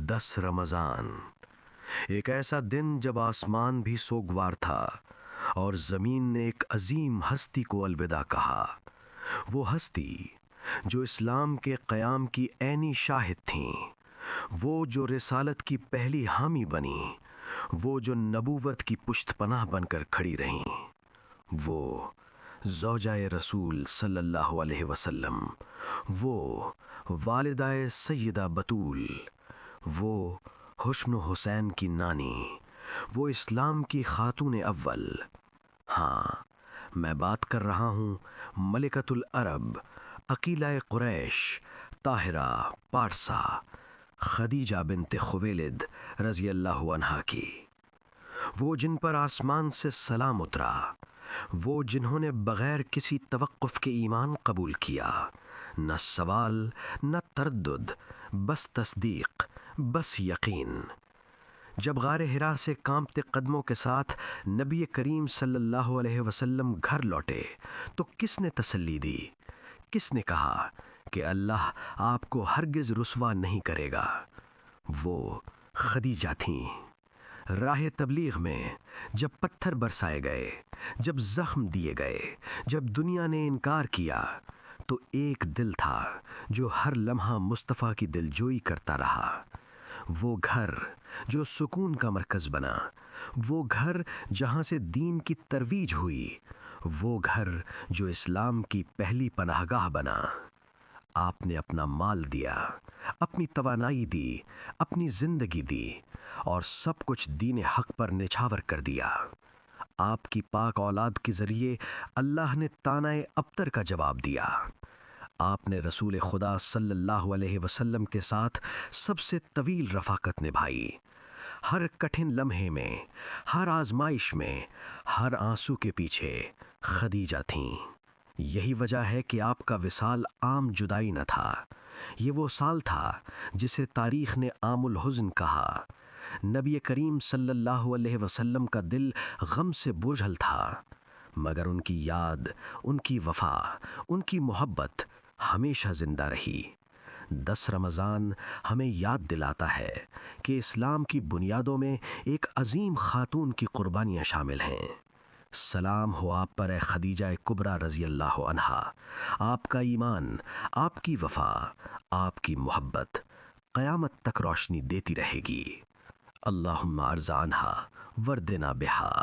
10 رمضان، ایک ایسا دن جب آسمان بھی سوگوار تھا اور زمین نے ایک عظیم ہستی کو الوداع کہا۔ وہ ہستی جو اسلام کے قیام کی عینی شاہد تھیں، وہ جو رسالت کی پہلی حامی بنی، وہ جو نبوت کی پشت پناہ بن کر کھڑی رہیں، وہ زوجہ رسول صلی اللہ علیہ وسلم، وہ والدہ سیدہ بطول، وہ حسن و حسین کی نانی، وہ اسلام کی خاتون اول۔ ہاں، میں بات کر رہا ہوں ملکۃ العرب، عقیلہ قریش، طاہرہ پارسا، خدیجہ بنت خویلد رضی اللہ عنہا کی۔ وہ جن پر آسمان سے سلام اترا، وہ جنہوں نے بغیر کسی توقف کے ایمان قبول کیا، نہ سوال نہ تردد، بس تصدیق، بس یقین۔ جب غار حرا سے کانپتے قدموں کے ساتھ نبی کریم صلی اللہ علیہ وسلم گھر لوٹے تو کس نے تسلی دی؟ کس نے کہا کہ اللہ آپ کو ہرگز رسوا نہیں کرے گا؟ وہ خدیجہ تھیں۔ راہ تبلیغ میں جب پتھر برسائے گئے، جب زخم دیے گئے، جب دنیا نے انکار کیا، تو ایک دل تھا جو ہر لمحہ مصطفیٰ کی دلجوئی کرتا رہا۔ وہ گھر جو سکون کا مرکز بنا، وہ گھر جہاں سے دین کی ترویج ہوئی، وہ گھر جو اسلام کی پہلی پناہ گاہ بنا۔ آپ نے اپنا مال دیا، اپنی توانائی دی، اپنی زندگی دی، اور سب کچھ دین حق پر نچھاور کر دیا۔ آپ کی پاک اولاد کے ذریعے اللہ نے طعنۂ ابتر کا جواب دیا۔ آپ نے رسول خدا صلی اللہ علیہ وسلم کے ساتھ سب سے طویل رفاقت نبھائی۔ ہر کٹھن لمحے میں، ہر آزمائش میں، ہر آنسو کے پیچھے خدیجہ تھیں۔ یہی وجہ ہے کہ آپ کا وصال عام جدائی نہ تھا، یہ وہ سال تھا جسے تاریخ نے عام الحزن کہا۔ نبی کریم صلی اللہ علیہ وسلم کا دل غم سے بوجھل تھا، مگر ان کی یاد، ان کی وفا، ان کی محبت ہمیشہ زندہ رہی۔ 10 رمضان ہمیں یاد دلاتا ہے کہ اسلام کی بنیادوں میں ایک عظیم خاتون کی قربانیاں شامل ہیں۔ سلام ہو آپ پر اے خدیجہ کبریٰ رضی اللہ عنہا۔ آپ کا ایمان، آپ کی وفا، آپ کی محبت قیامت تک روشنی دیتی رہے گی۔ اللہم ارض عنہا وردنا بہا۔